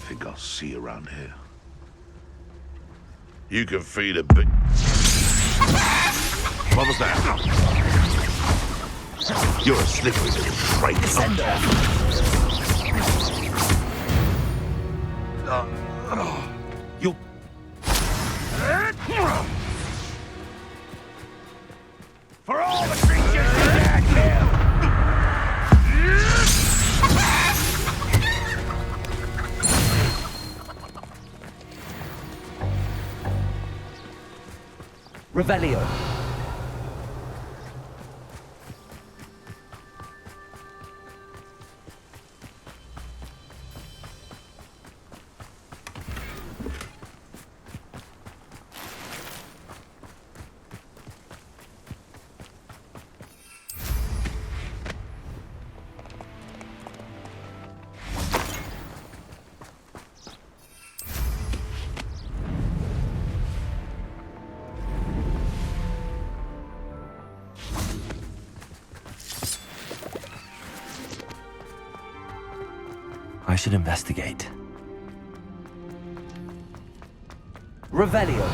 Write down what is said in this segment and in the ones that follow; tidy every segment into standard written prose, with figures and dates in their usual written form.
think I'll see you around here. You can feed a bit. What was that? You're a slippery little traitor. You're... For all the creatures you dare kill! Revelio. I should investigate. Revelio.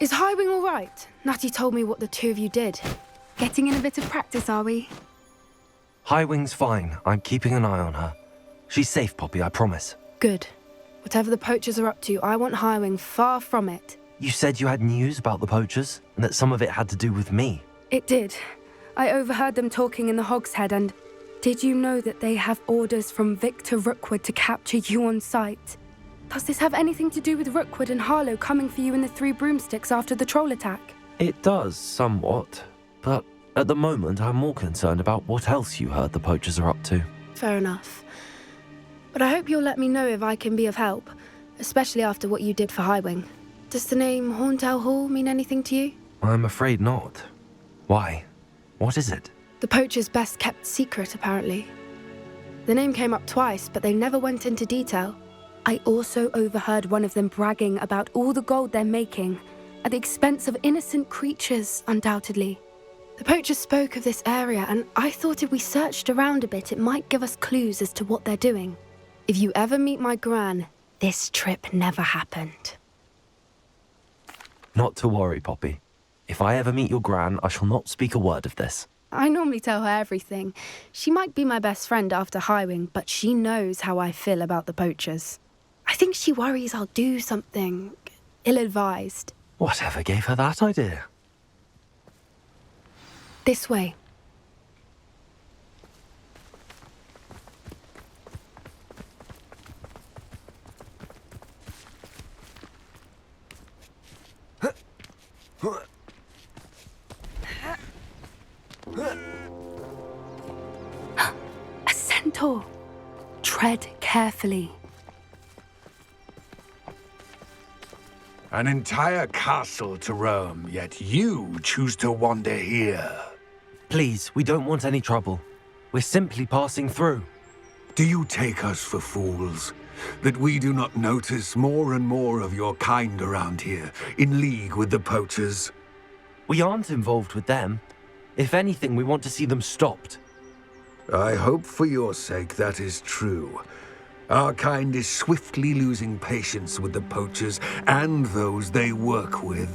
Is Highwing all right? Natty told me what the two of you did. Getting in a bit of practice, are we? Highwing's fine. I'm keeping an eye on her. She's safe, Poppy, I promise. Good. Whatever the poachers are up to, I want Highwing far from it. You said you had news about the poachers, and that some of it had to do with me. It did. I overheard them talking in the Hogshead, and did you know that they have orders from Victor Rookwood to capture you on sight? Does this have anything to do with Rookwood and Harlow coming for you in the Three Broomsticks after the troll attack? It does, somewhat. But at the moment, I'm more concerned about what else you heard the poachers are up to. Fair enough. But I hope you'll let me know if I can be of help, especially after what you did for Highwing. Does the name Horntail Hall mean anything to you? I'm afraid not. Why? What is it? The poachers' best-kept secret, apparently. The name came up twice, but they never went into detail. I also overheard one of them bragging about all the gold they're making, at the expense of innocent creatures, undoubtedly. The poachers spoke of this area, and I thought if we searched around a bit, it might give us clues as to what they're doing. If you ever meet my gran, this trip never happened. Not to worry, Poppy. If I ever meet your gran, I shall not speak a word of this. I normally tell her everything. She might be my best friend after Highwing, but she knows how I feel about the poachers. I think she worries I'll do something ill-advised. Whatever gave her that idea? This way. A centaur. Tread carefully. An entire castle to roam, yet you choose to wander here. Please, we don't want any trouble. We're simply passing through. Do you take us for fools? That we do not notice more and more of your kind around here, in league with the poachers? We aren't involved with them. If anything, we want to see them stopped. I hope for your sake that is true. Our kind is swiftly losing patience with the poachers and those they work with.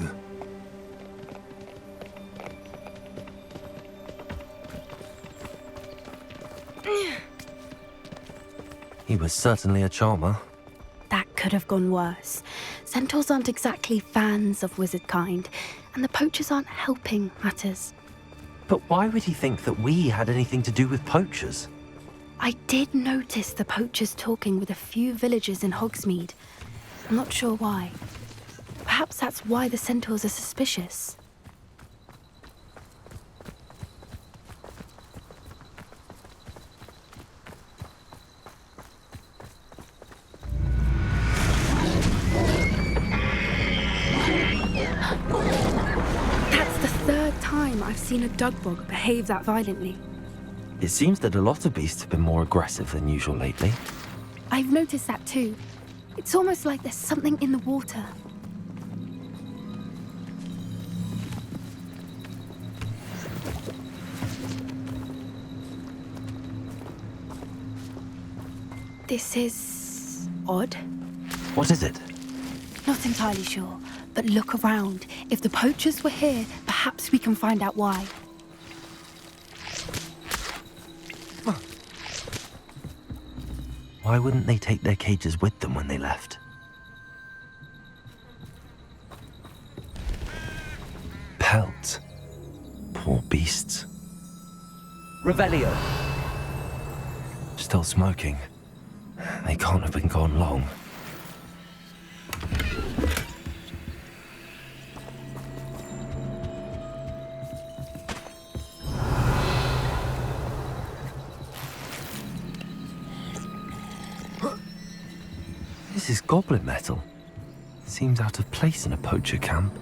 He was certainly a charmer. That could have gone worse. Centaurs aren't exactly fans of wizard kind, and the poachers aren't helping matters. But why would he think that we had anything to do with poachers? I did notice the poachers talking with a few villagers in Hogsmeade. I'm not sure why. Perhaps that's why the centaurs are suspicious. That's the third time I've seen a dugbog behave that violently. It seems that a lot of beasts have been more aggressive than usual lately. I've noticed that too. It's almost like there's something in the water. This is odd. What is it? Not entirely sure, but look around. If the poachers were here, perhaps we can find out why. Why wouldn't they take their cages with them when they left? Pelts. Poor beasts. Revelio! Still smoking. They can't have been gone long. This is goblin metal. Seems out of place in a poacher camp.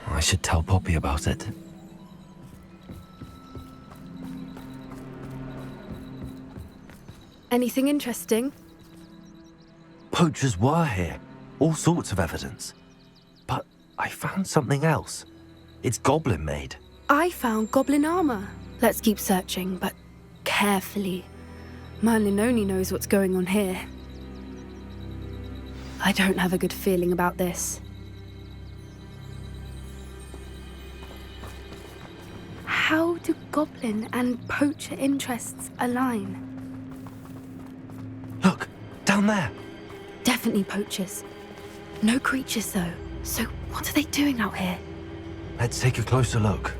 I should tell Poppy about it. Anything interesting? Poachers were here. All sorts of evidence. But I found something else. It's goblin made. I found goblin armor. Let's keep searching, but carefully. Merlin only knows what's going on here. I don't have a good feeling about this. How do goblin and poacher interests align? Look, down there. Definitely poachers. No creatures though. So what are they doing out here? Let's take a closer look.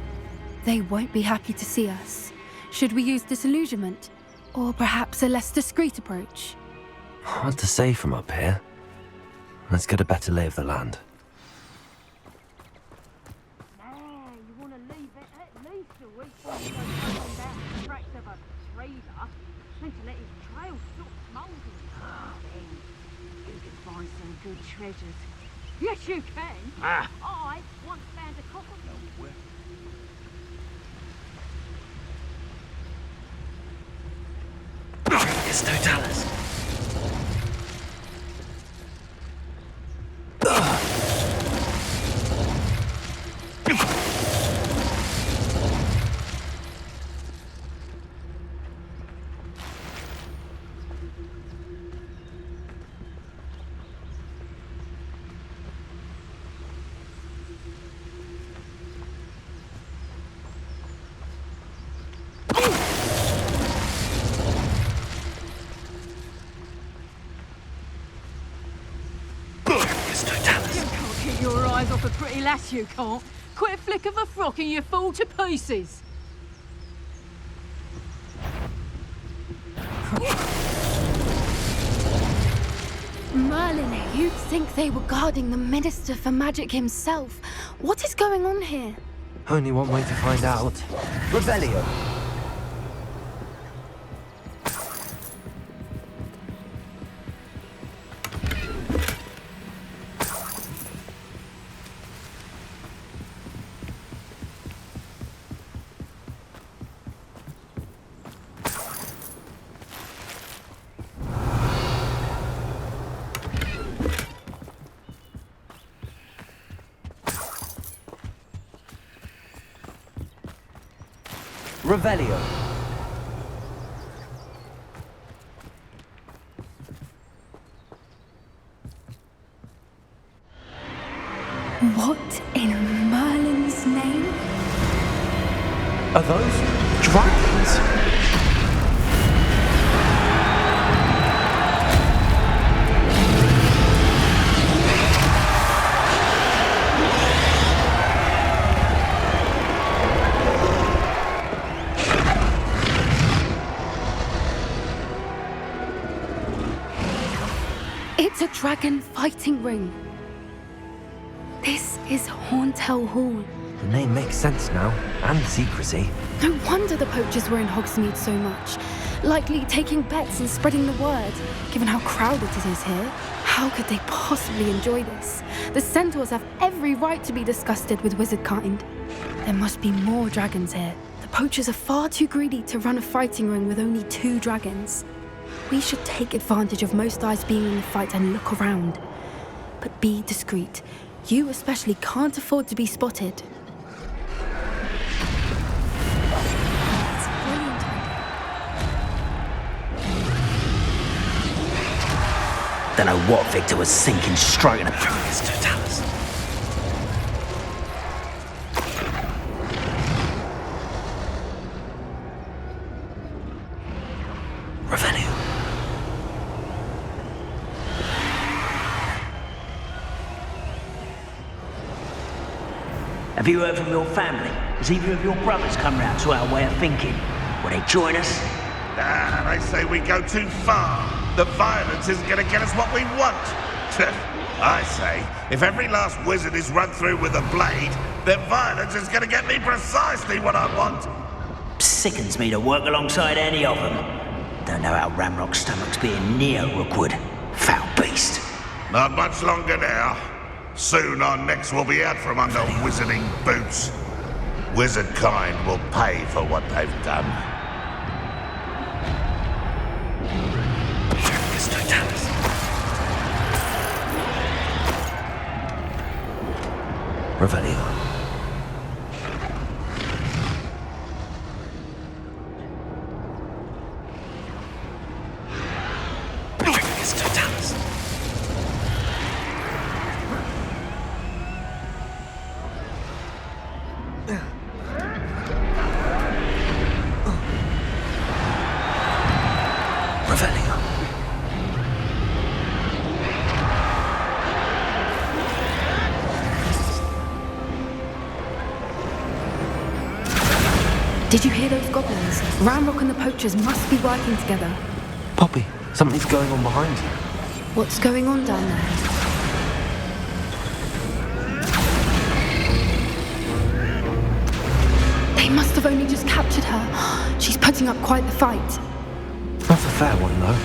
They won't be happy to see us. Should we use disillusionment? Or perhaps a less discreet approach? Hard to say from up here. Let's get a better lay of the land. You want to leave it at least a week before you go talking about the tracks of a trader. Need to let his trail stop smouldering. Then you can find some good treasures. Yes, you can. I once found a copper. It's Totalis. Your eyes off a pretty lass, you can't. Quick flick of a frock and you fall to pieces. Merlin, you'd think they were guarding the Minister for Magic himself. What is going on here? Only one way to find out. Revelio! Revelio. What in Merlin's name? Are those dragons? a dragon fighting ring. This is Hauntel Hall. The name makes sense now, and the secrecy. No wonder the poachers were in Hogsmeade so much. Likely taking bets and spreading the word, given how crowded it is here. How could they possibly enjoy this? The centaurs have every right to be disgusted with wizard kind. There must be more dragons here. The poachers are far too greedy to run a fighting ring with only 2 dragons. We should take advantage of most eyes being in the fight and look around. But be discreet. You especially can't afford to be spotted. It's brilliant. Don't know what Victor was thinking, stroking a Primus Totalis. Revenue. Have you heard from your family? Has either of your brothers come round to our way of thinking? Will they join us? Nah, they say we go too far. The violence isn't going to get us what we want. I say, if every last wizard is run through with a blade, then violence is going to get me precisely what I want. Sickens me to work alongside any of them. Don't know how Ramrock's stomach's being near Rookwood. Foul beast. Not much longer now. Soon our necks will be out from under wizarding boots. Wizard kind will pay for what they've done. Revelio. Did you hear those goblins? Ramrock and the poachers must be working together. Poppy, something's going on behind you. What's going on down there? They must have only just captured her. She's putting up quite the fight. Not a fair one, though.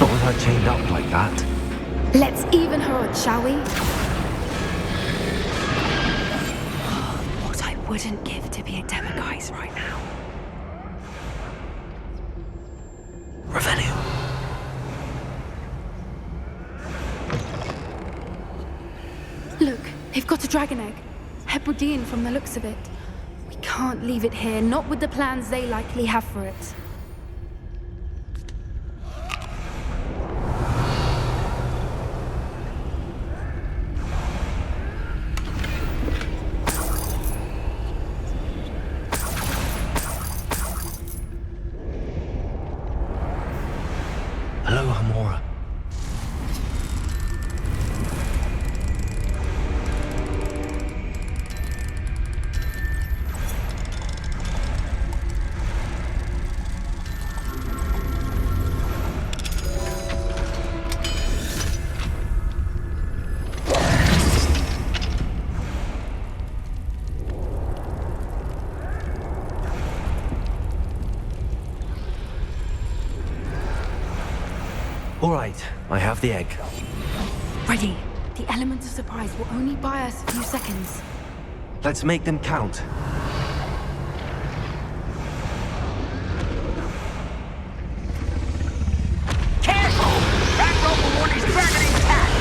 Not with her chained up like that. Let's even her odds, shall we? What I wouldn't give to be a Demiguise right now. Revenue. Look, they've got a dragon egg. Hebridean from the looks of it. We can't leave it here, not with the plans they likely have for it. Hello, Hamora. All right, I have the egg. Ready. The element of surprise will only buy us a few seconds. Let's make them count. Careful! Ramrock will want his dragon intact!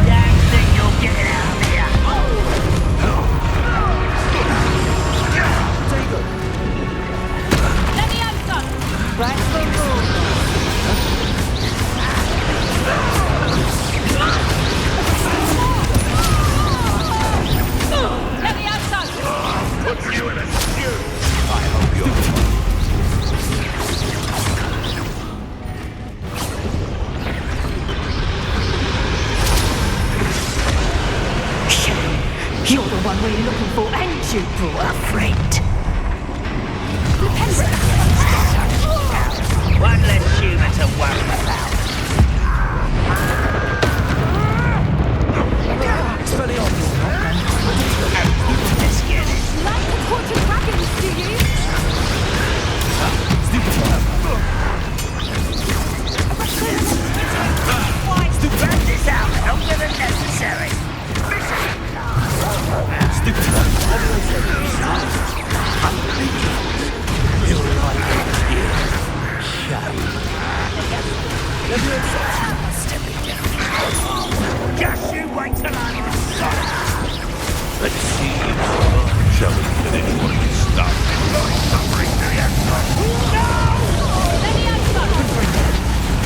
Dang thing you'll get it out of here! Right for rule. Let me outside. Put you in a stew. I hope you're... You're the one we're looking for, and you brought a friend. One less human to worry about. Like to torture dragons, do you? Burn this out longer than necessary. Just you wait till I'm inside. Let's see you. Shall we finish what we started? No suffering to the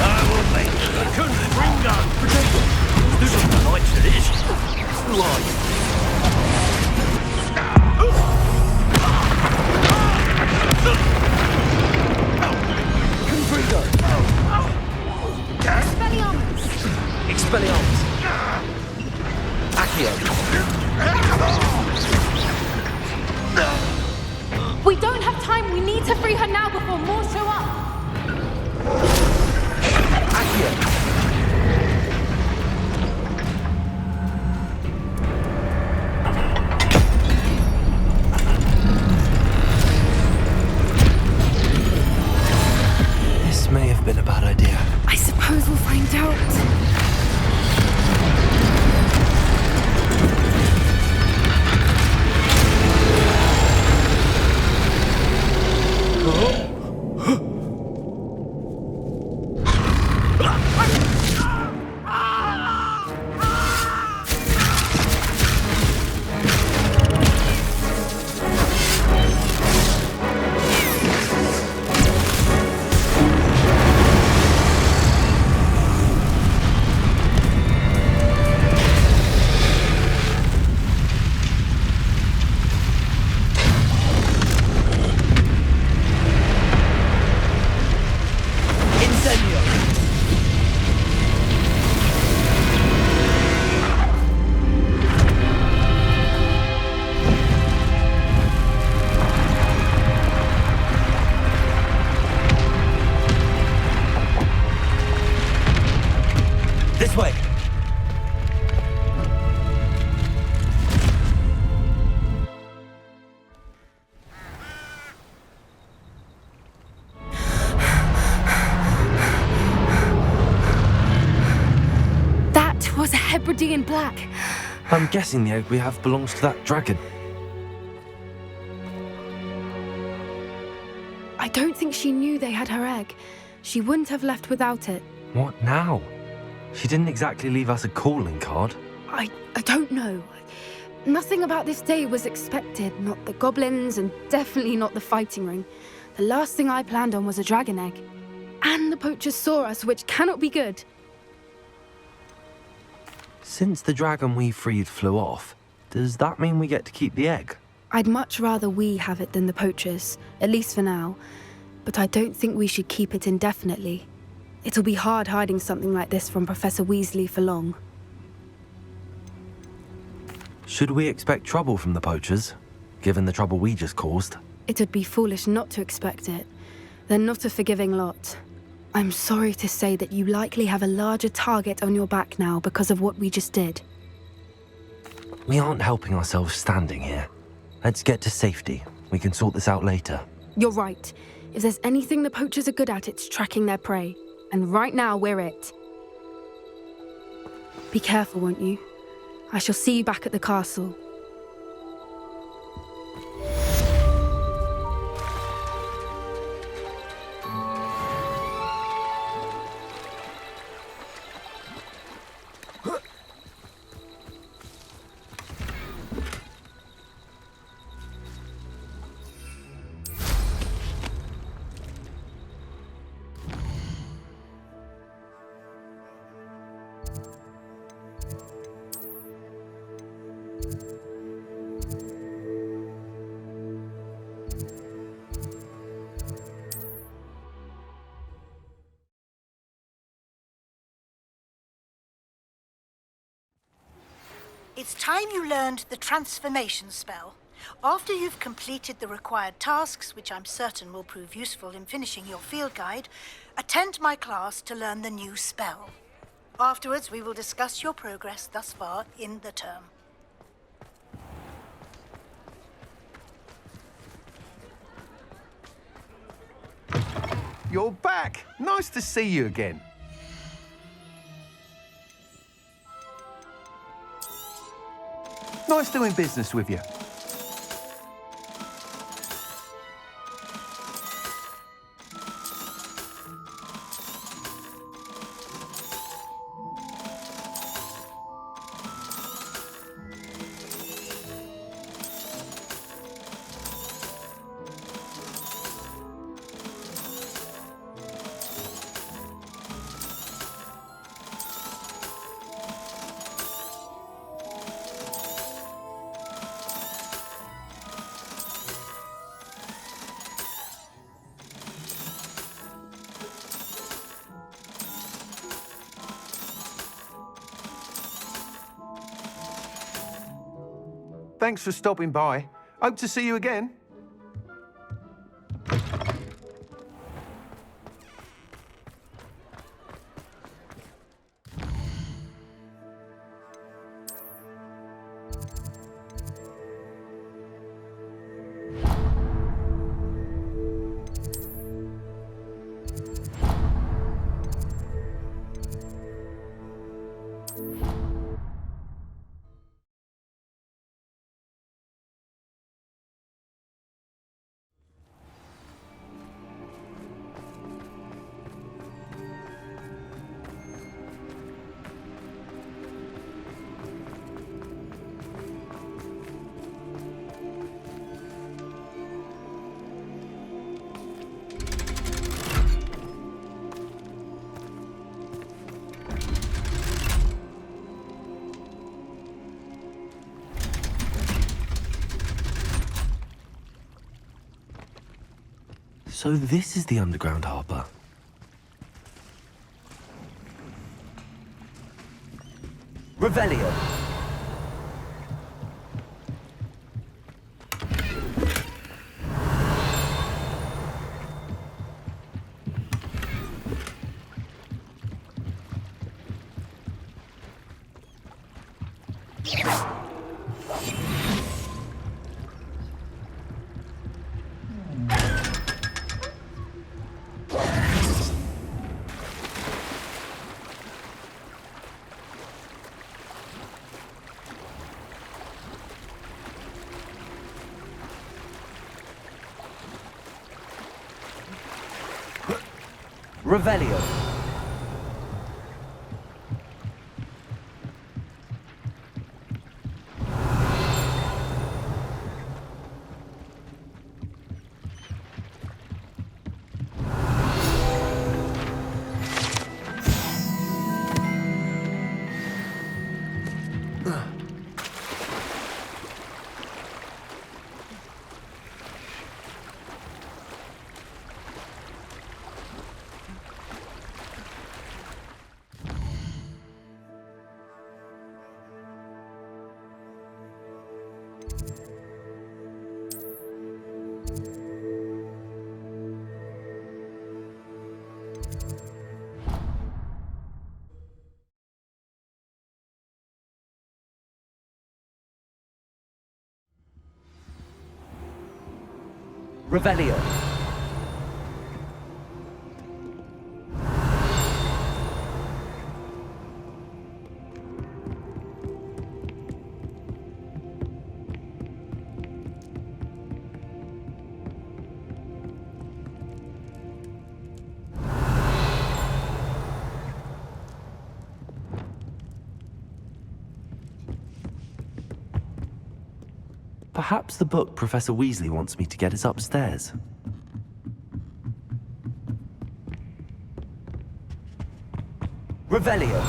I will make it. I couldn't bring on. There's some lights to this. Who are you? Expelliarmus. Accio. We don't have time. We need to free her now before more show up. Accio. This may have been a bad idea. I suppose we'll find out. This way. That was a Hebridean black. I'm guessing the egg we have belongs to that dragon. I don't think she knew they had her egg. She wouldn't have left without it. What now? She didn't exactly leave us a calling card. I don't know. Nothing about this day was expected. Not the goblins, and definitely not the fighting ring. The last thing I planned on was a dragon egg. And the poachers saw us, which cannot be good. Since the dragon we freed flew off, does that mean we get to keep the egg? I'd much rather we have it than the poachers, at least for now. But I don't think we should keep it indefinitely. It'll be hard hiding something like this from Professor Weasley for long. Should we expect trouble from the poachers, given the trouble we just caused? It'd be foolish not to expect it. They're not a forgiving lot. I'm sorry to say that you likely have a larger target on your back now because of what we just did. We aren't helping ourselves standing here. Let's get to safety. We can sort this out later. You're right. If there's anything the poachers are good at, it's tracking their prey. And right now, we're it. Be careful, won't you? I shall see you back at the castle. It's time you learned the transformation spell. After you've completed the required tasks, which I'm certain will prove useful in finishing your field guide, attend my class to learn the new spell. Afterwards, we will discuss your progress thus far in the term. You're back! Nice to see you again. Nice doing business with you. Thanks for stopping by. Hope to see you again. So this is the underground harbour. Revelio. Revelio. Revelio. Perhaps the book Professor Weasley wants me to get is upstairs. Revelio.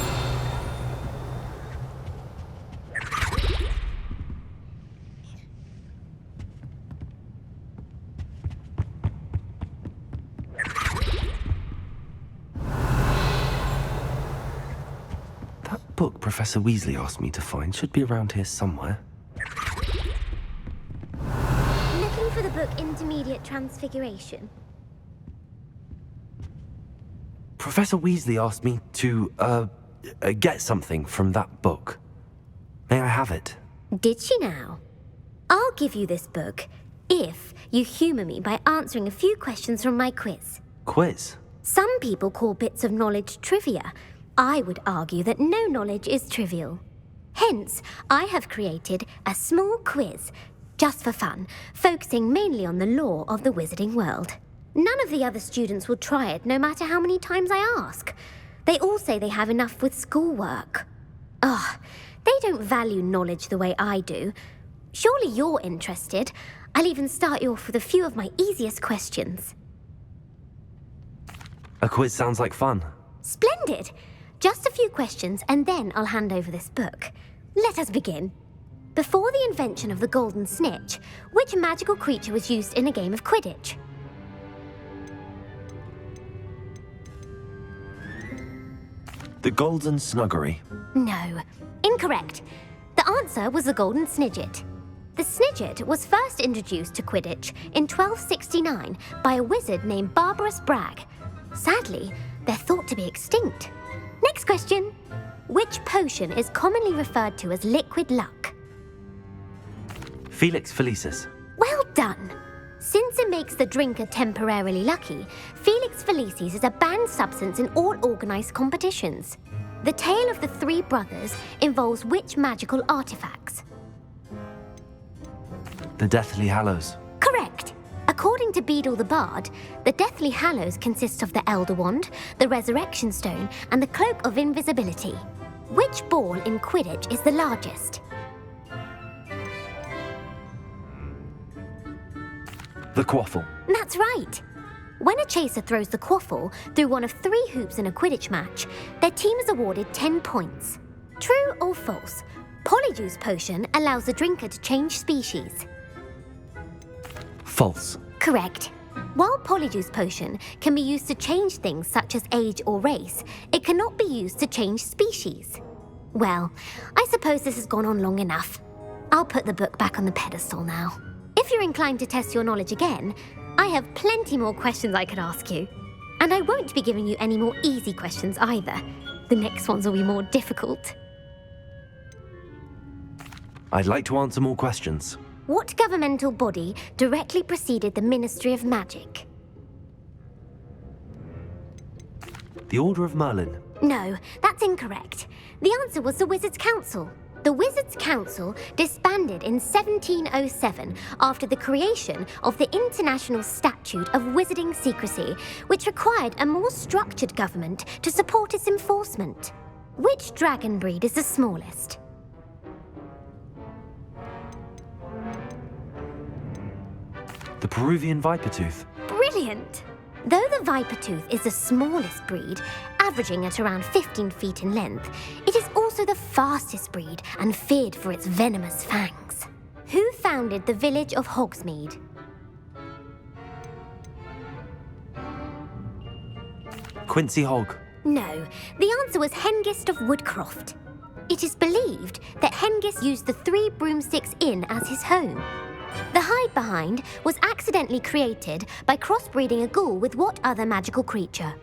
That book Professor Weasley asked me to find should be around here somewhere. the book Intermediate Transfiguration? Professor Weasley asked me to, get something from that book. May I have it? Did she now? I'll give you this book if you humour me by answering a few questions from my quiz. Quiz? Some people call bits of knowledge trivia. I would argue that no knowledge is trivial. Hence, I have created a small quiz, just for fun, focusing mainly on the lore of the wizarding world. None of the other students will try it, no matter how many times I ask. They all say they have enough with schoolwork. They don't value knowledge the way I do. Surely you're interested. I'll even start you off with a few of my easiest questions. A quiz sounds like fun. Splendid! Just a few questions, and then I'll hand over this book. Let us begin. Before the invention of the golden snitch, which magical creature was used in a game of Quidditch? The Golden Snuggery. No. Incorrect. The answer was the golden snidget. The snidget was first introduced to Quidditch in 1269 by a wizard named Barbarous Bragg. Sadly, they're thought to be extinct. Next question. Which potion is commonly referred to as liquid luck? Felix Felicis. Well done. Since it makes the drinker temporarily lucky, Felix Felicis is a banned substance in all organised competitions. The tale of the three brothers involves which magical artifacts? The Deathly Hallows. Correct. According to Beadle the Bard, the Deathly Hallows consist of the Elder Wand, the Resurrection Stone, and the Cloak of Invisibility. Which ball in Quidditch is the largest? The Quaffle. That's right. When a chaser throws the quaffle through one of 3 hoops in a Quidditch match, their team is awarded 10 points. True or false? Polyjuice Potion allows the drinker to change species. False. Correct. While Polyjuice Potion can be used to change things such as age or race, it cannot be used to change species. Well, I suppose this has gone on long enough. I'll put the book back on the pedestal now. If you're inclined to test your knowledge again, I have plenty more questions I could ask you. And I won't be giving you any more easy questions either. The next ones will be more difficult. I'd like to answer more questions. What governmental body directly preceded the Ministry of Magic? The Order of Merlin. No, that's incorrect. The answer was the Wizards' Council. The Wizards' Council disbanded in 1707 after the creation of the International Statute of Wizarding Secrecy, which required a more structured government to support its enforcement. Which dragon breed is the smallest? The Peruvian Vipertooth. Brilliant! Though the Vipertooth is the smallest breed, averaging at around 15 feet in length, it is also the fastest breed and feared for its venomous fangs. Who founded the village of Hogsmeade? Quincy Hogg. No, the answer was Hengist of Woodcroft. It is believed that Hengist used the 3 Broomsticks Inn as his home. The hide-behind was accidentally created by crossbreeding a ghoul with what other magical creature?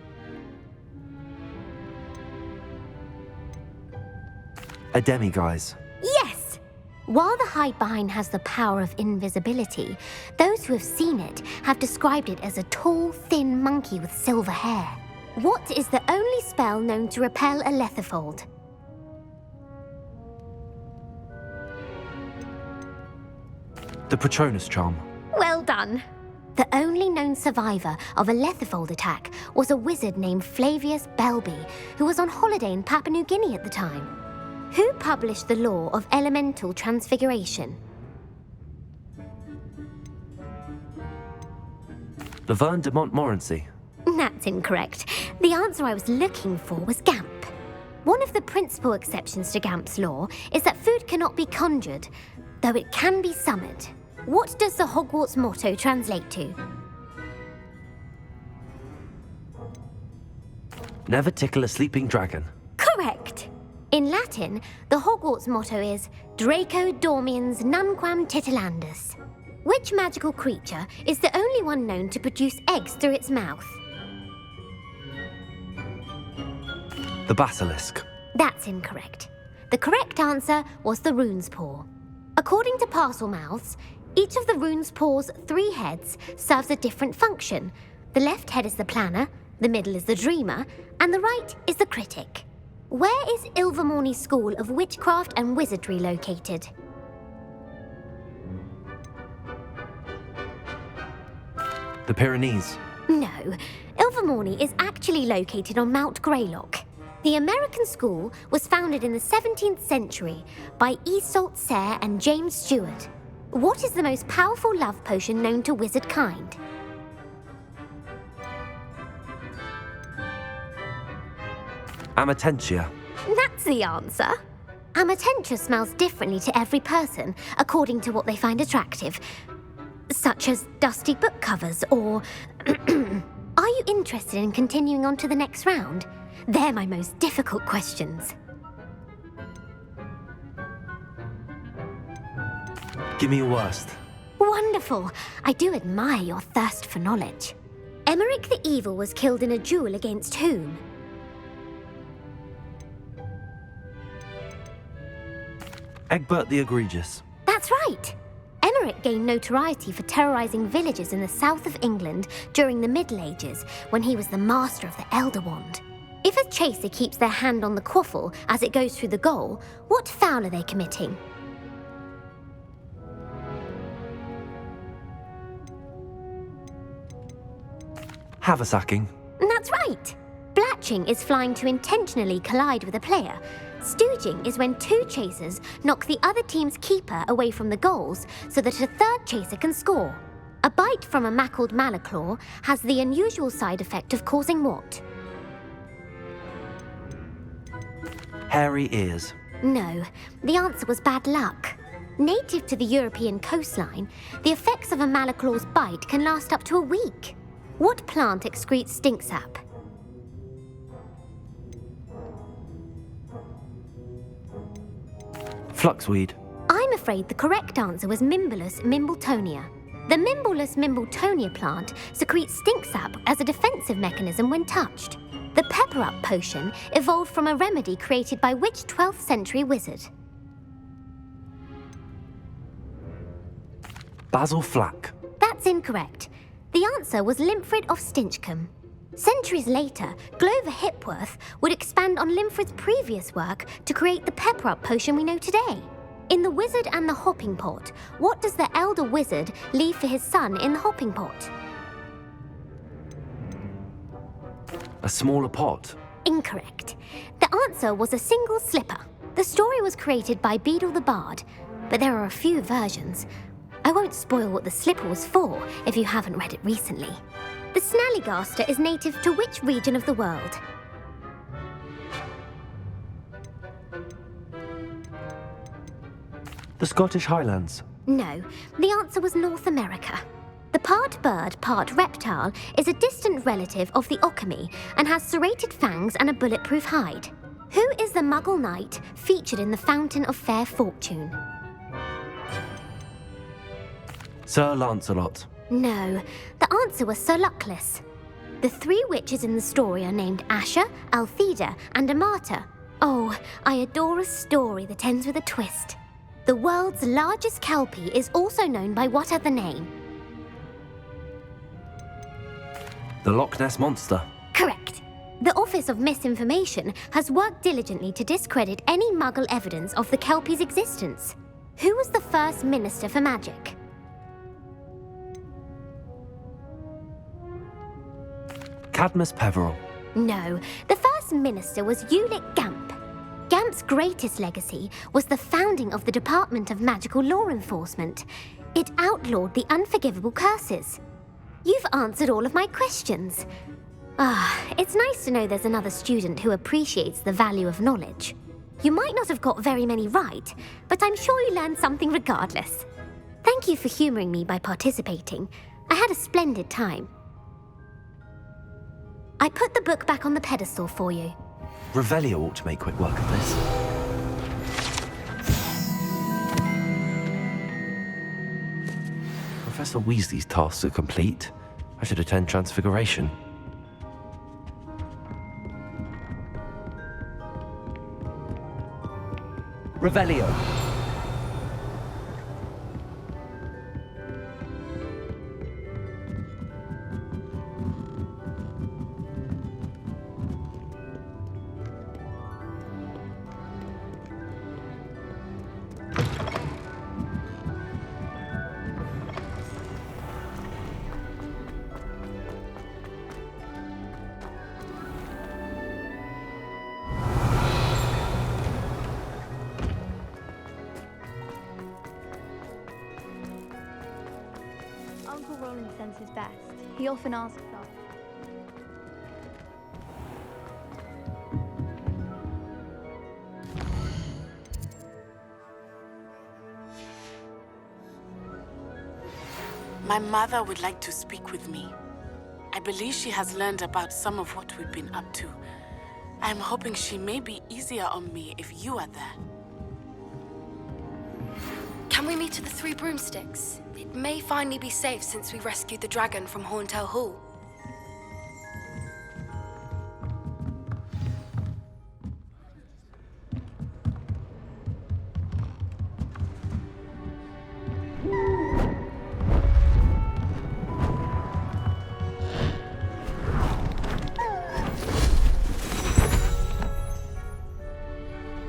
A demiguise. Yes! While the hide-behind has the power of invisibility, those who have seen it have described it as a tall, thin monkey with silver hair. What is the only spell known to repel a lethifold? The Patronus Charm. Well done. The only known survivor of a lethifold attack was a wizard named Flavius Belby, who was on holiday in Papua New Guinea at the time. Who published the law of elemental transfiguration? Laverne de Montmorency. That's incorrect. The answer I was looking for was Gamp. One of the principal exceptions to Gamp's law is that food cannot be conjured, though it can be summoned. What does the Hogwarts motto translate to? Never tickle a sleeping dragon. Correct. In Latin, the Hogwarts motto is Draco Dormiens Nunquam Titilandus. Which magical creature is the only one known to produce eggs through its mouth? The basilisk. That's incorrect. The correct answer was the rune's paw. According to parcel mouths, each of the rune's paw's 3 heads serves a different function. The left head is the planner, the middle is the dreamer, and the right is the critic. Where is Ilvermorny's School of Witchcraft and Wizardry located? The Pyrenees. No, Ilvermorny is actually located on Mount Greylock. The American school was founded in the 17th century by Iseult Sayre and James Stewart. What is the most powerful love potion known to wizard kind? Amatentia. That's the answer. Amatentia smells differently to every person, according to what they find attractive, such as dusty book covers or... Are you interested in continuing on to the next round? They're my most difficult questions. Give me your worst. Wonderful. I do admire your thirst for knowledge. Emmerich the Evil was killed in a duel against whom? Egbert the Egregious. That's right. Emmerich gained notoriety for terrorizing villages in the south of England during the Middle Ages when he was the master of the Elder Wand. If a chaser keeps their hand on the quaffle as it goes through the goal, what foul are they committing? Haversacking. That's right. Blatching is flying to intentionally collide with a player. Stooging is when 2 chasers knock the other team's keeper away from the goals so that a 3rd chaser can score. A bite from a mackled malaclaw has the unusual side effect of causing what? Hairy ears. No, the answer was bad luck. Native to the European coastline, the effects of a malaclaw's bite can last up to a week. What plant excretes stink sap? Fluxweed. I'm afraid the correct answer was Mimbulus mimbletonia. The Mimbulus mimbletonia plant secretes stink sap as a defensive mechanism when touched. The pepper-up potion evolved from a remedy created by which 12th century wizard? Basil Flack. That's incorrect. The answer was Limfrid of Stinchcombe. Centuries later, Glover Hipworth would expand on Limfrid's previous work to create the pepper-up potion we know today. In The Wizard and the Hopping Pot, what does the elder wizard leave for his son in the hopping pot? A smaller pot. Incorrect. The answer was a single slipper. The story was created by Beadle the Bard, but there are a few versions. I won't spoil what the slipper was for if you haven't read it recently. The Snallygaster is native to which region of the world? The Scottish Highlands. No, the answer was North America. The part bird, part reptile is a distant relative of the Occamy and has serrated fangs and a bulletproof hide. Who is the Muggle knight featured in the Fountain of Fair Fortune? Sir Lancelot. No, the answer was Sir Luckless. The 3 witches in the story are named Asher, Altheda, and Amata. Oh, I adore a story that ends with a twist. The world's largest kelpie is also known by what other name? The Loch Ness Monster. Correct. The Office of Misinformation has worked diligently to discredit any Muggle evidence of the kelpie's existence. Who was the first Minister for Magic? Cadmus Peverell. No, the first minister was Ulick Gamp. Gamp's greatest legacy was the founding of the Department of Magical Law Enforcement. It outlawed the unforgivable curses. You've answered all of my questions. It's nice to know there's another student who appreciates the value of knowledge. You might not have got very many right, but I'm sure you learned something regardless. Thank you for humouring me by participating. I had a splendid time. I put the book back on the pedestal for you. Revelio ought to make quick work of this. Professor Weasley's tasks are complete, I should attend Transfiguration. Revelio. Uncle Roland sends his best. He often asks us. My mother would like to speak with me. I believe she has learned about some of what we've been up to. I'm hoping she may be easier on me if you are there. Can we meet at the Three Broomsticks? It may finally be safe since we rescued the dragon from Horntail Hall.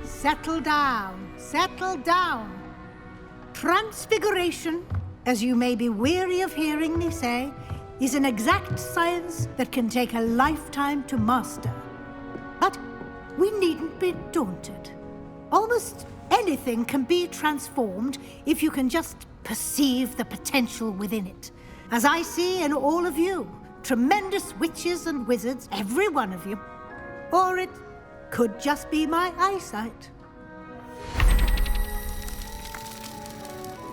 Settle down, settle down. Transfiguration, as you may be weary of hearing me say, is an exact science that can take a lifetime to master. But we needn't be daunted. Almost anything can be transformed if you can just perceive the potential within it. As I see in all of you, tremendous witches and wizards, every one of you. Or it could just be my eyesight.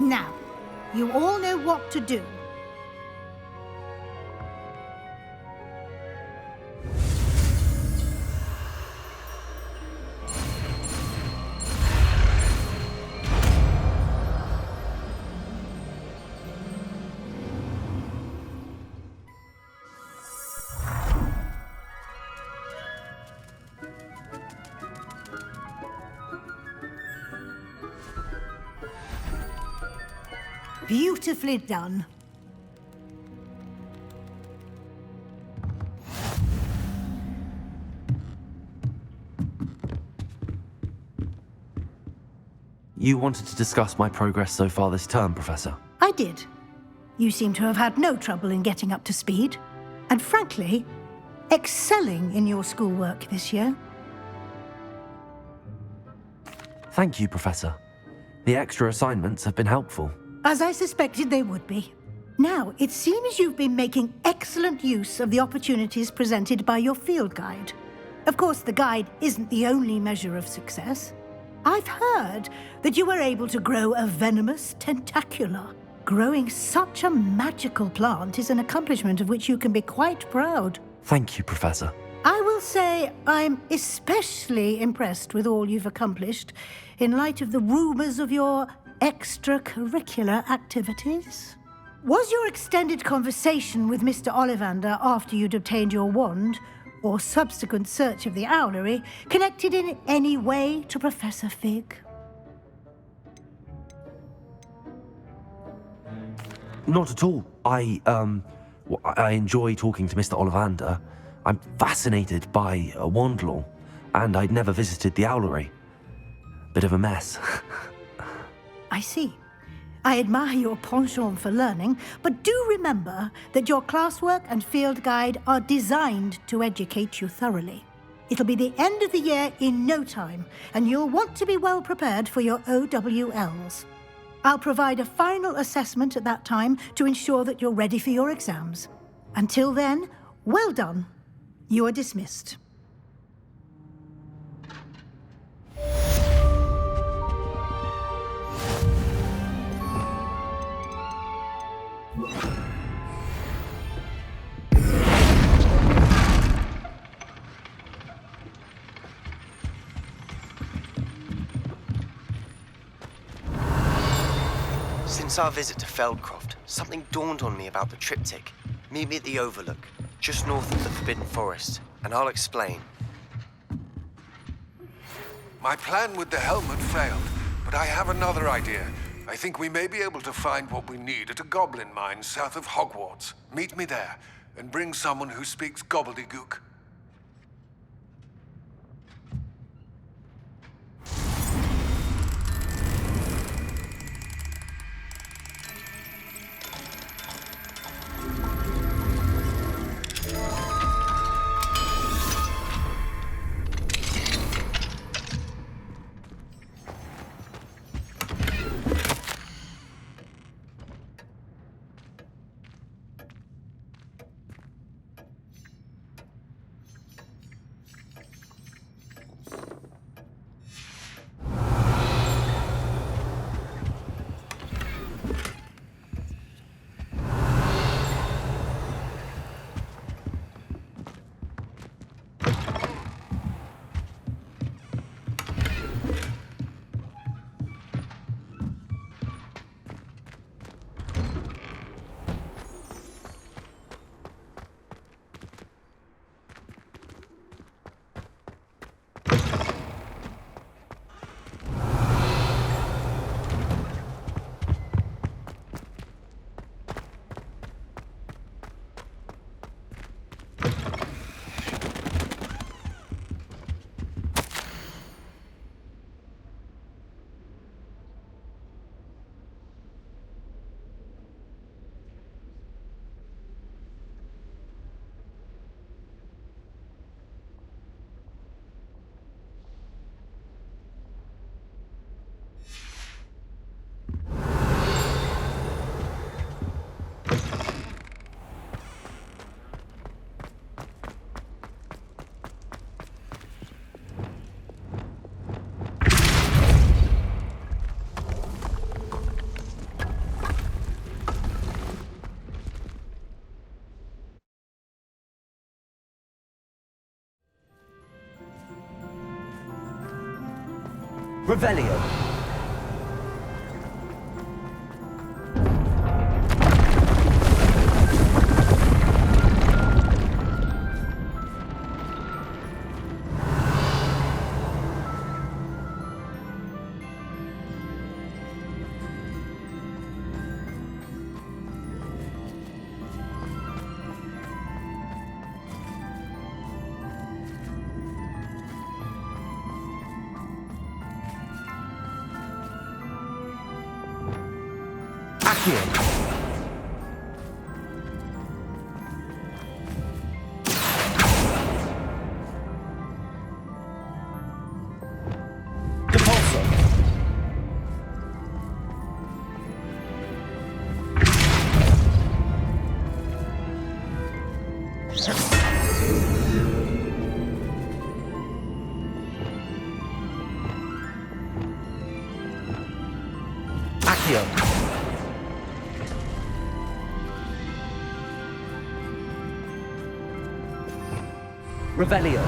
Now, you all know what to do. Beautifully done. You wanted to discuss my progress so far this term, Professor? I did. You seem to have had no trouble in getting up to speed, and frankly, excelling in your schoolwork this year. Thank you, Professor. The extra assignments have been helpful. As I suspected they would be. Now, it seems you've been making excellent use of the opportunities presented by your field guide. Of course, the guide isn't the only measure of success. I've heard that you were able to grow a venomous tentacula. Growing such a magical plant is an accomplishment of which you can be quite proud. Thank you, Professor. I will say I'm especially impressed with all you've accomplished in light of the rumors of your extracurricular activities. Was your extended conversation with Mr. Ollivander after you'd obtained your wand, or subsequent search of the owlery, connected in any way to Professor Fig? Not at all. I enjoy talking to Mr. Ollivander. I'm fascinated by wand law, and I'd never visited the owlery. Bit of a mess. I see. I admire your penchant for learning, but do remember that your classwork and field guide are designed to educate you thoroughly. It'll be the end of the year in no time, and you'll want to be well prepared for your OWLs. I'll provide a final assessment at that time to ensure that you're ready for your exams. Until then, well done. You are dismissed. Since our visit to Feldcroft, something dawned on me about the triptych. Meet me at the Overlook, just north of the Forbidden Forest, and I'll explain. My plan with the helmet failed, but I have another idea. I think we may be able to find what we need at a goblin mine south of Hogwarts. Meet me there, and bring someone who speaks gobbledygook. Revelio. Depulso. Accio. Revelio.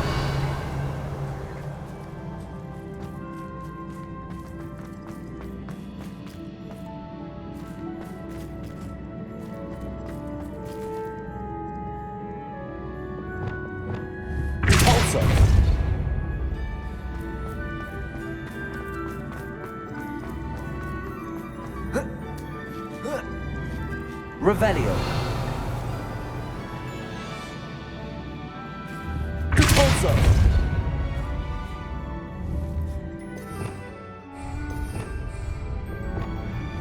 Depulso. Revelio. Depulso.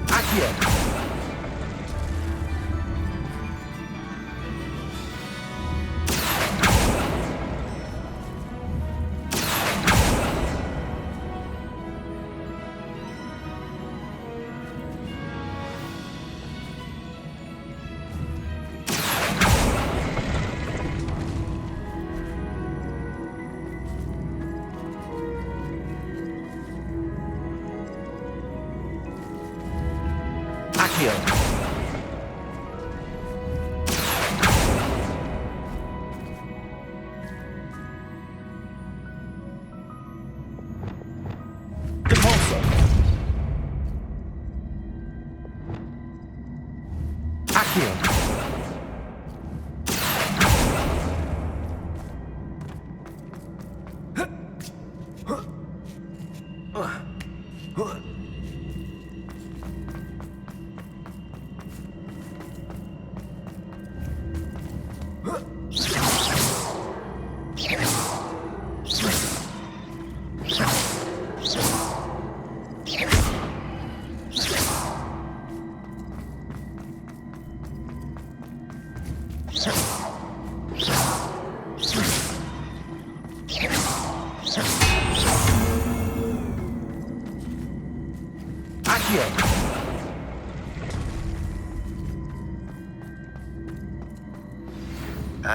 Accio. Accio. Depulso.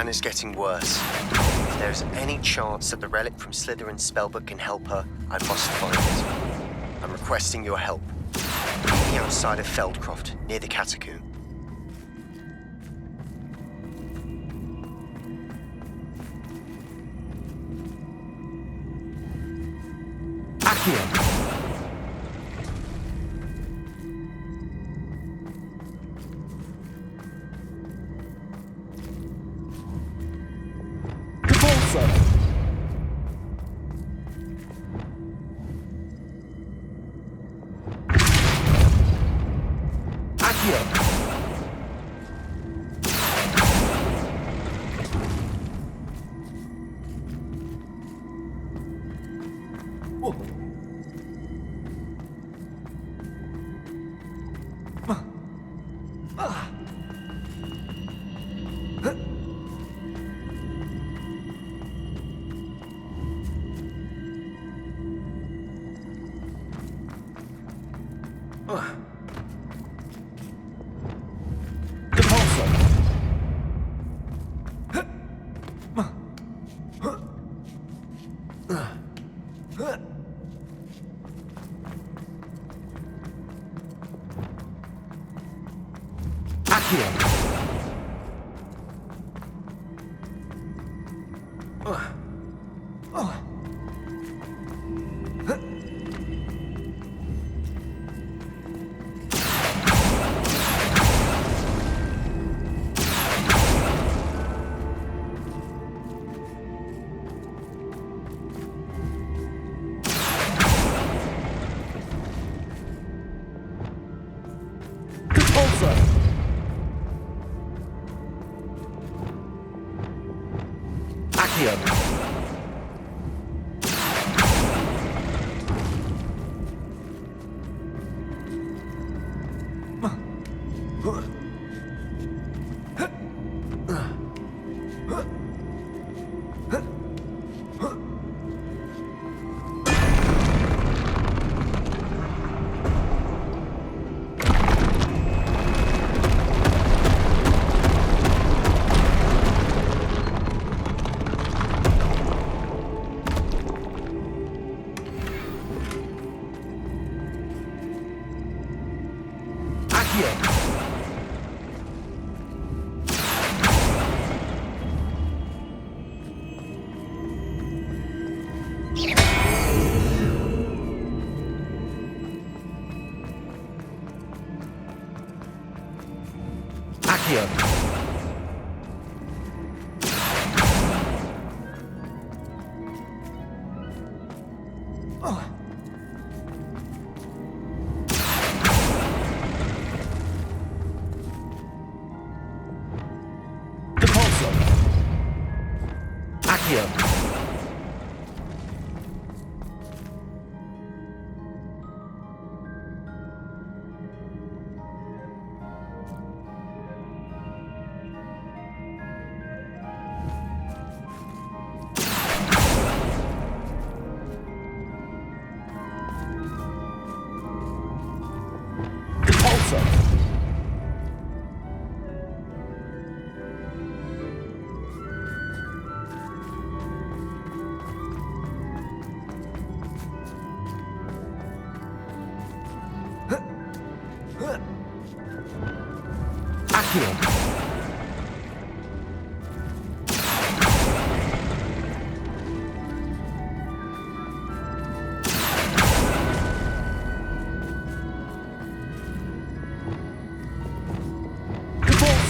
Anna's getting worse. If there's any chance that the relic from Slytherin's spellbook can help her, I must find it. I'm requesting your help. Meet me outside of Feldcroft, near the catacomb.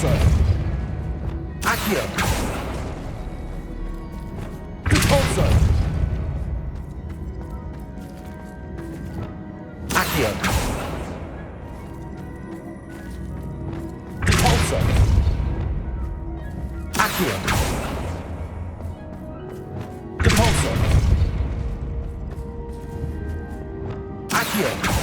Depulso. Accio. Depulso. Accio. Depulso. Accio.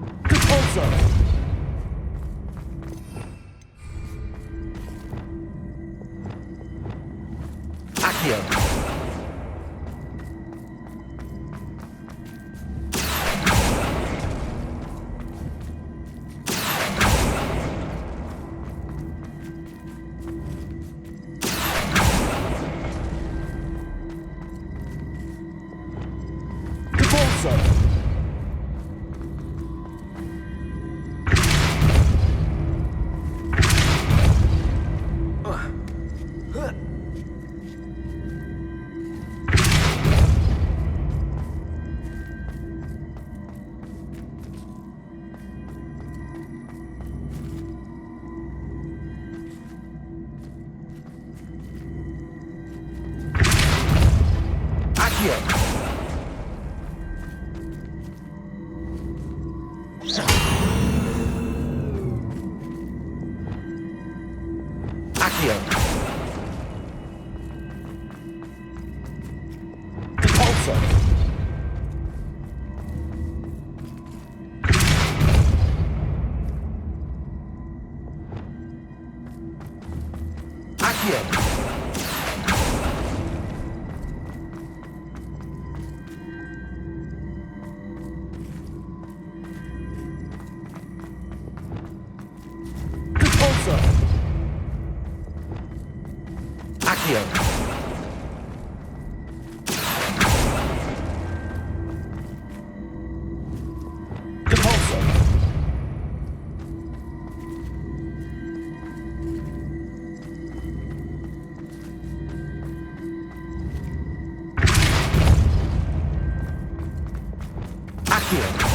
Depulso. Accio. Accio. Depulso. Accio. Depulso. Accio.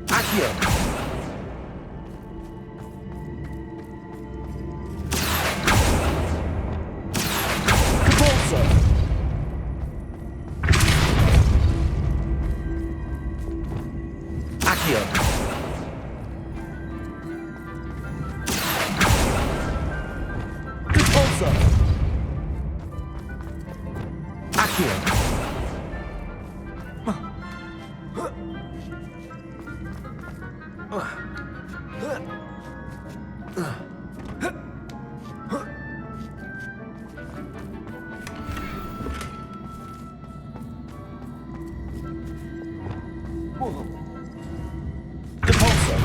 Accio. Depulso. Accio. Depulso. Accio. Depulso.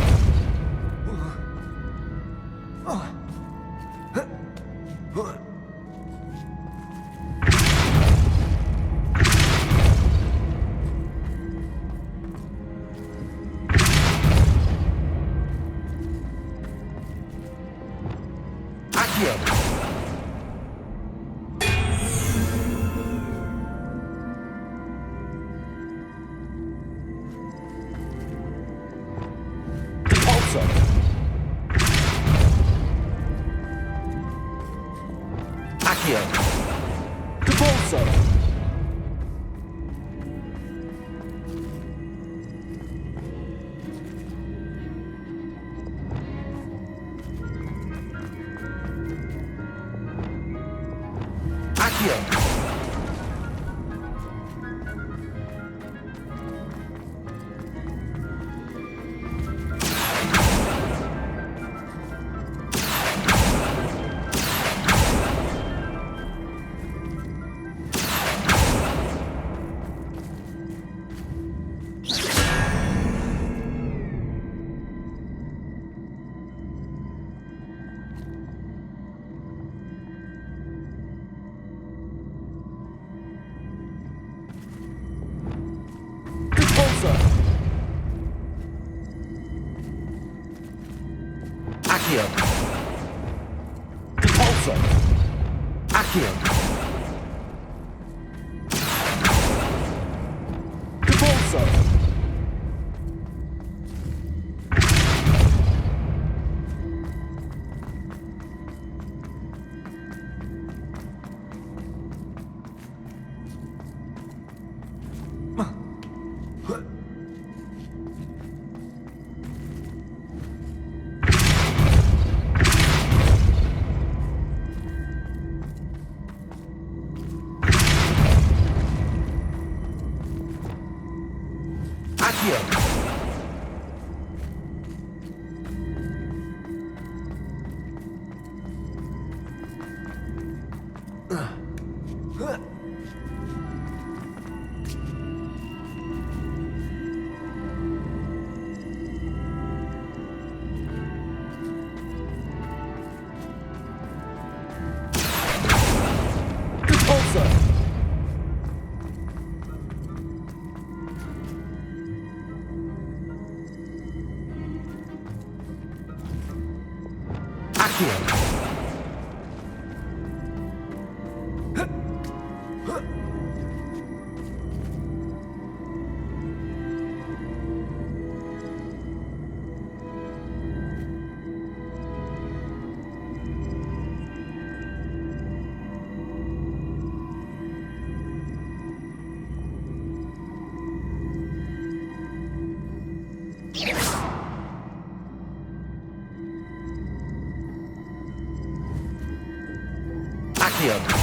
Accio. Depulso. Accio. Depulso. Accio. Depulso. Accio. Depulso. Accio. Depulso. Accio. Depulso. Accio. Accio.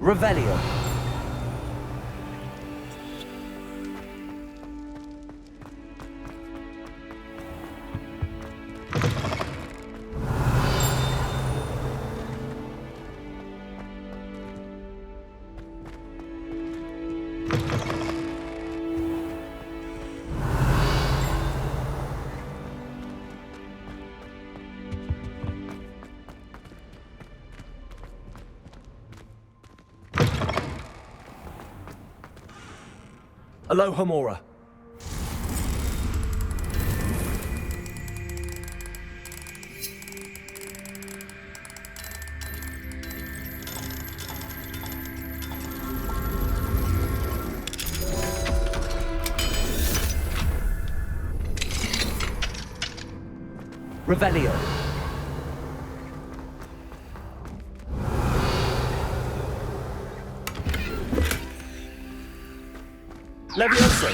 Revelio. Aloha Mora. Revelio. Levioso.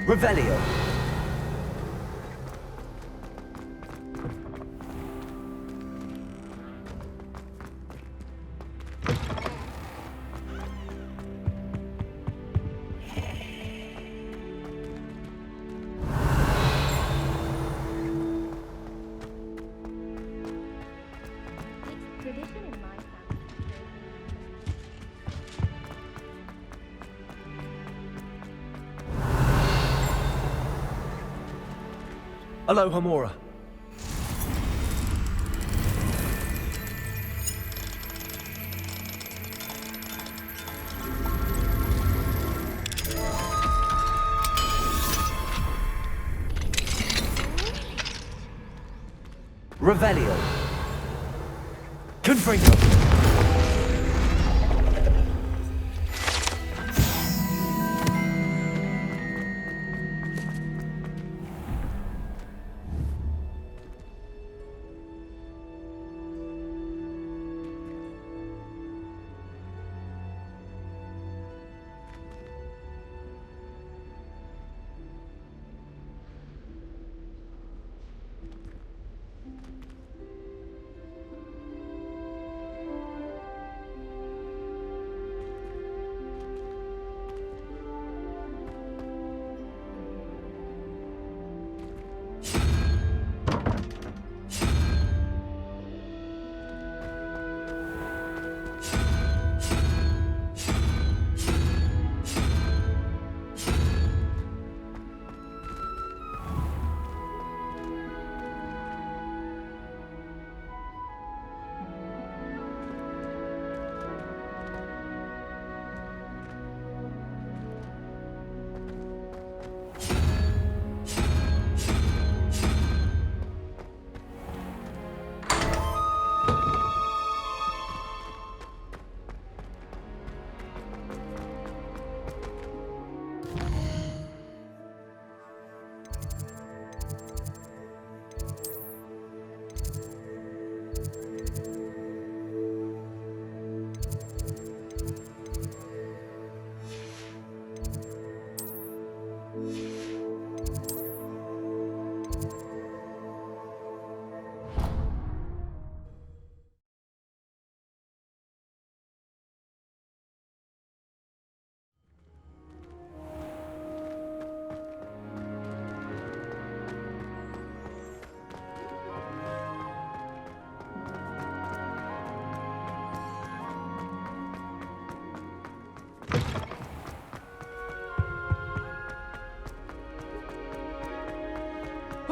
Revelio. Aloha Mora. Revelio. Confringo.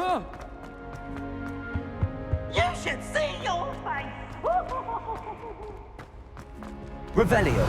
You should see your face! Revelio.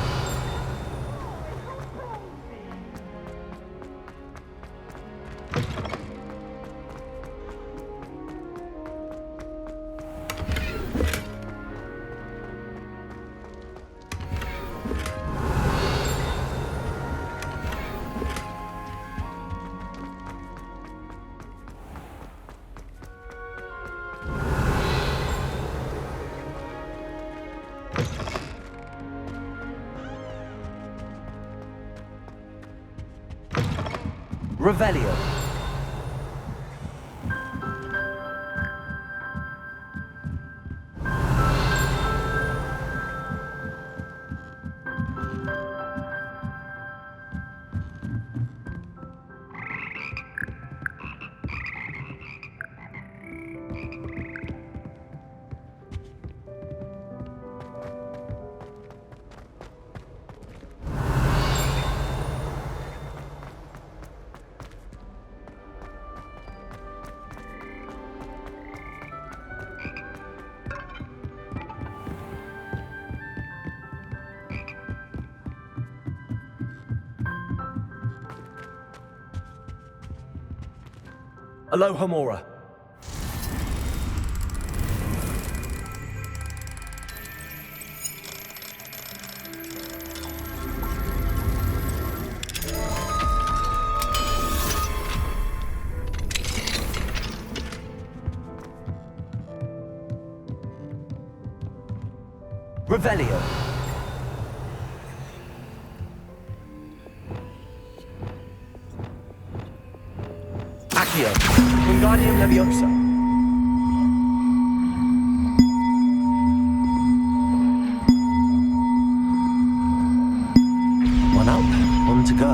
Revelio. Aloha Mora. Revelio. Accio. Wingardium Leviosa. One up, one to go.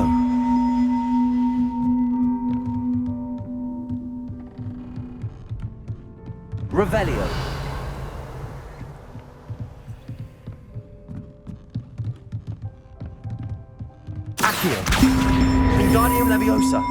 Revelio. Accio. Wingardium Leviosa.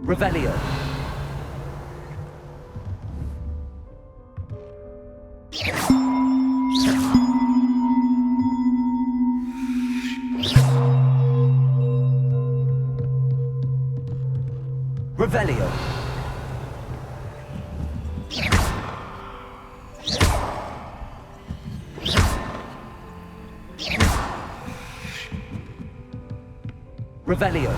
Revelio. Revelio. Revelio.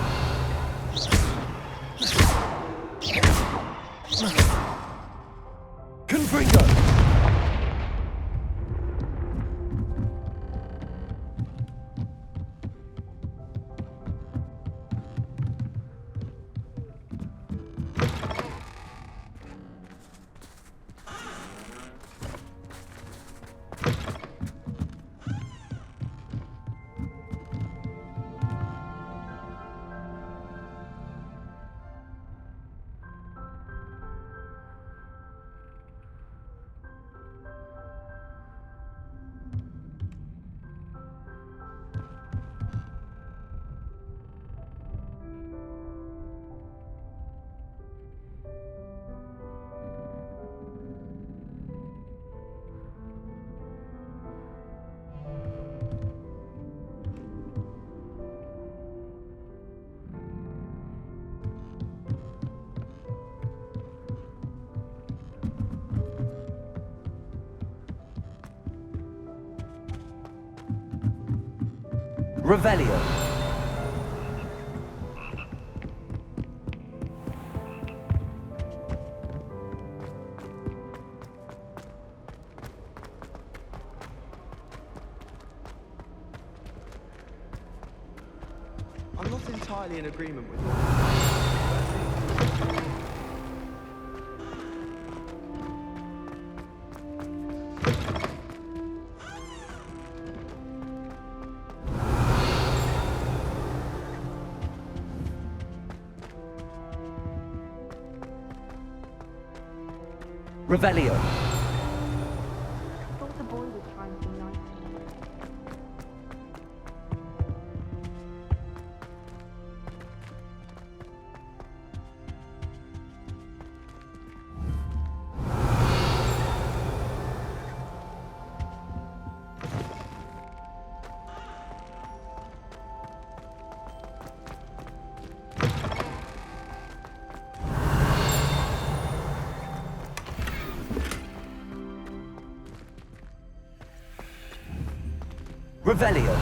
Confringo. Revelio. I'm not entirely in agreement with Revelio. I thought the boy was trying to be nice to me. Revelio.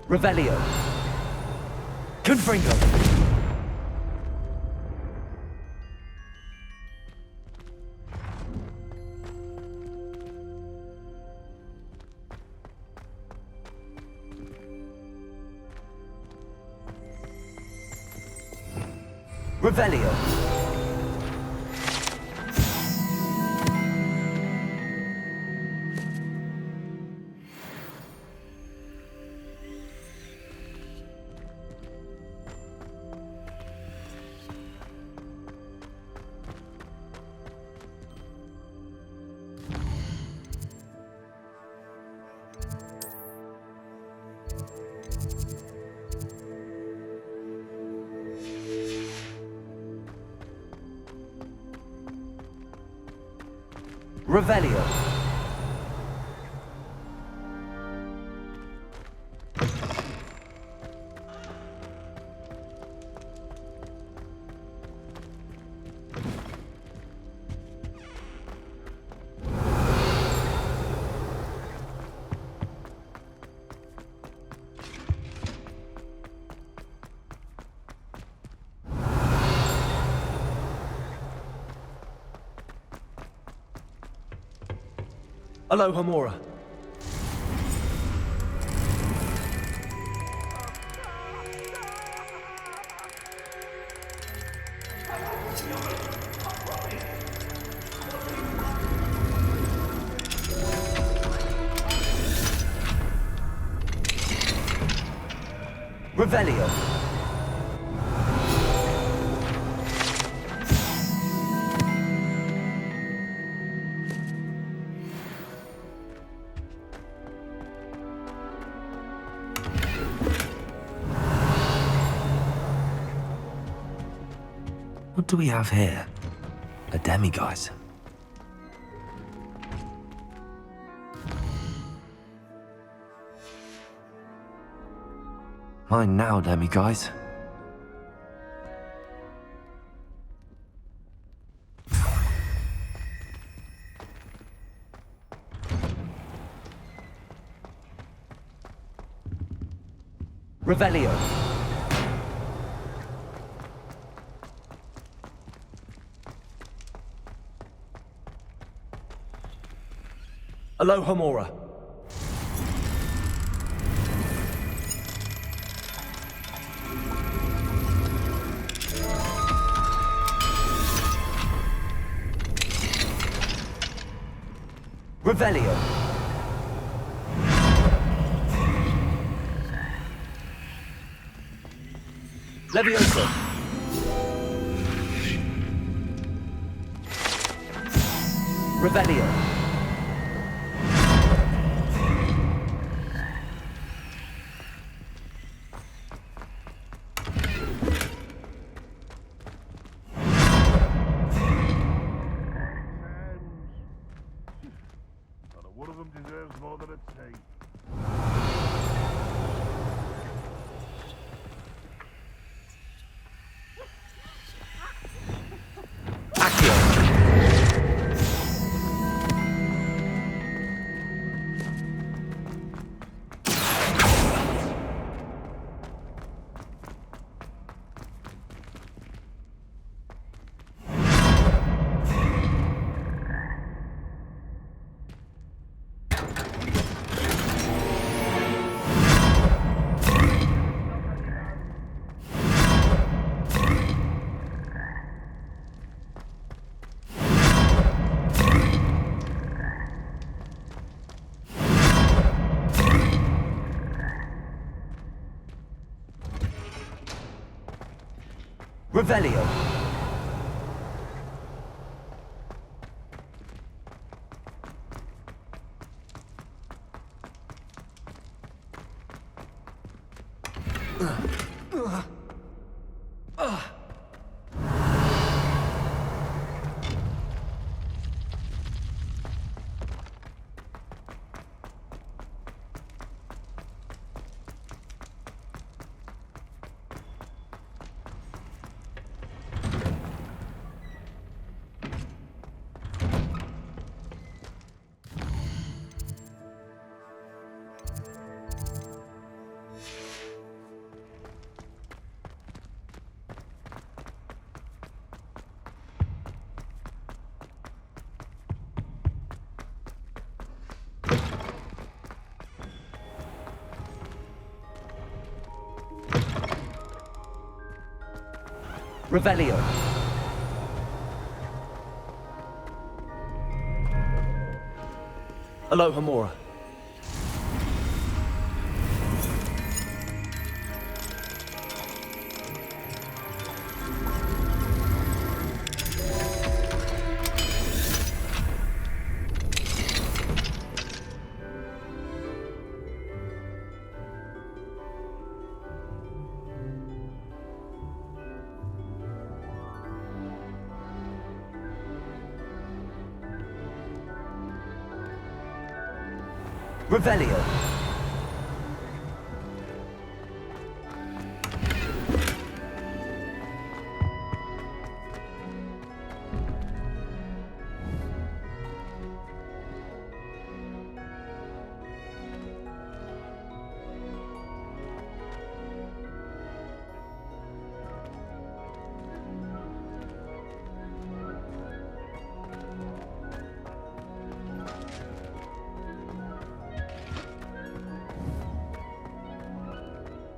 Revelio. Confringo. Revelio. Revelio. Aloha Mora. Revelio. What do we have here? A demiguise. Mine now, demiguise. Revelio. Aloha Mora. Revelio. Levioso. Revelio. One of them deserves Revelio. Revelio. Aloha Mora. Revelio.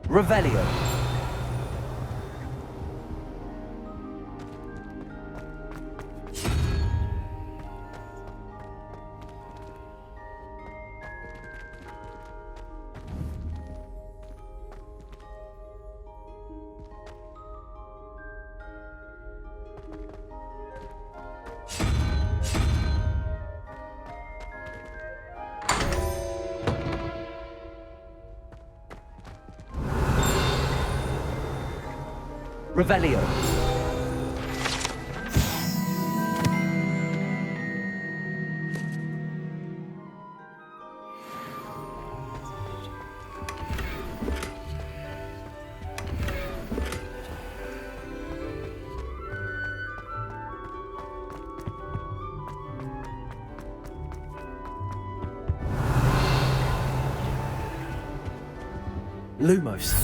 Revelio. Revelio. Lumos.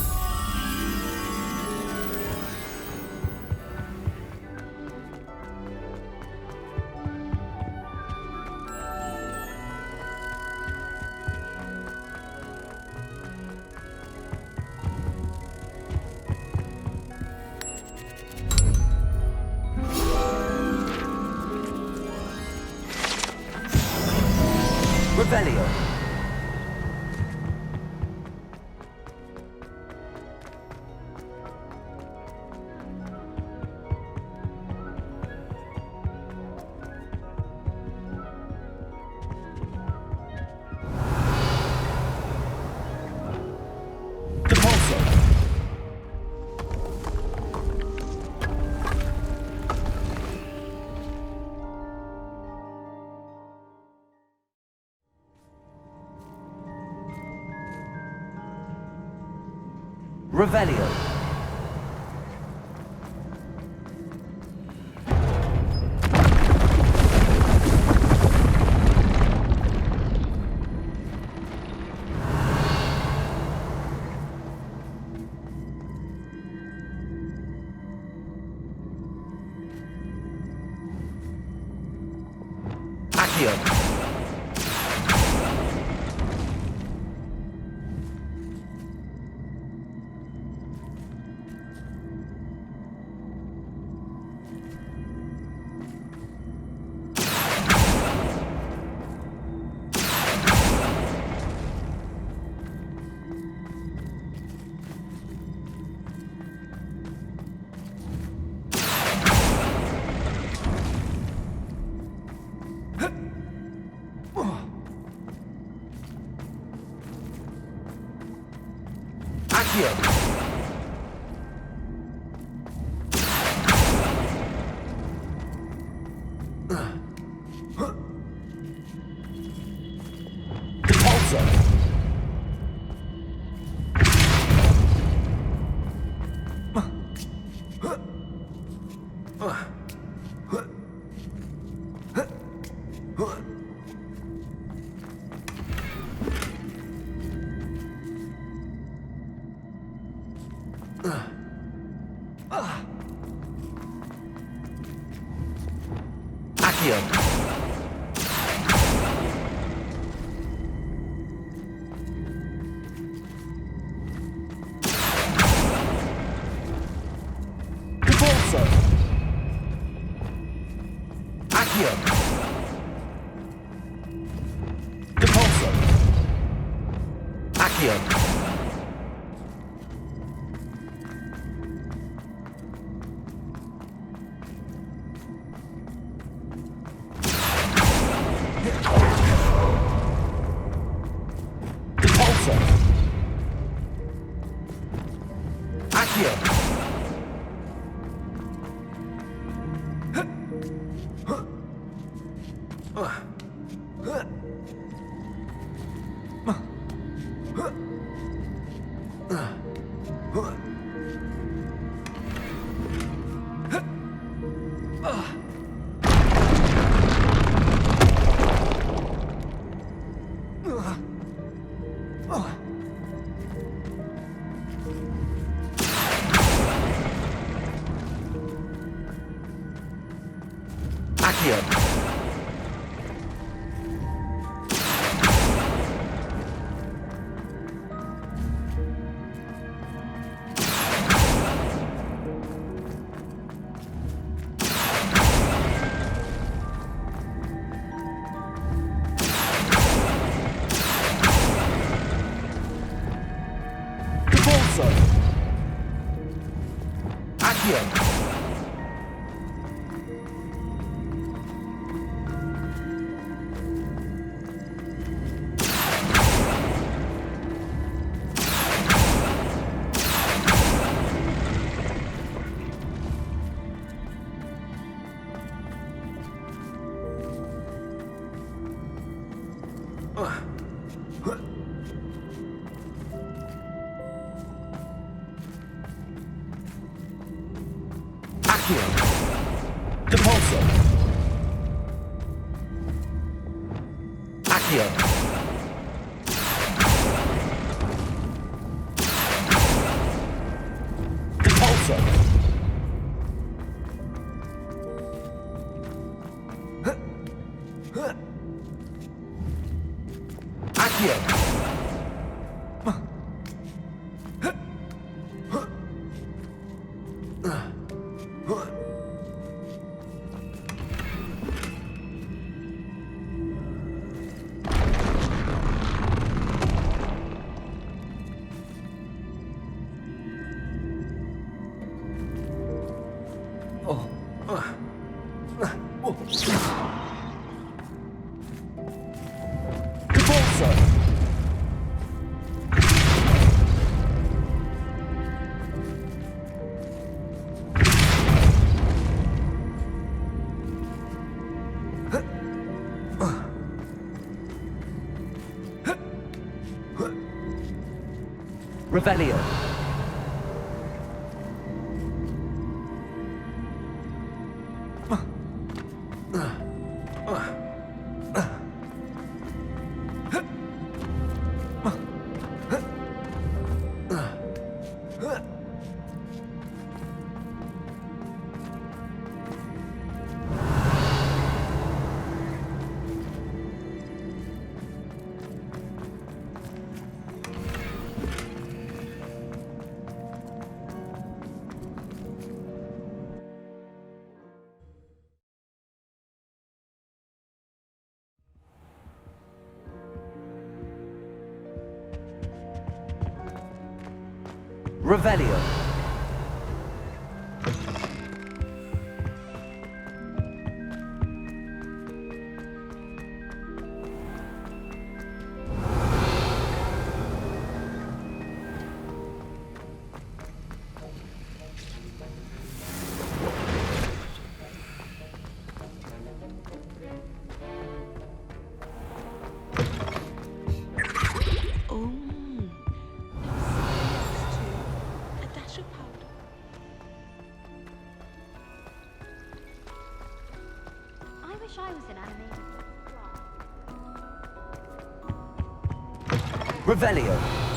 Revelio. Depulso. Revelio. Accio. Accio. Depulso. Accio. Depulso. Accio. Depulso. Accio. Depulso. Accio. Accio. Depulso. Accio. Accio. Depulso. Accio. Depulso. Accio. Depulso. Revelio. Revelio. wish I was an animated. Revelio.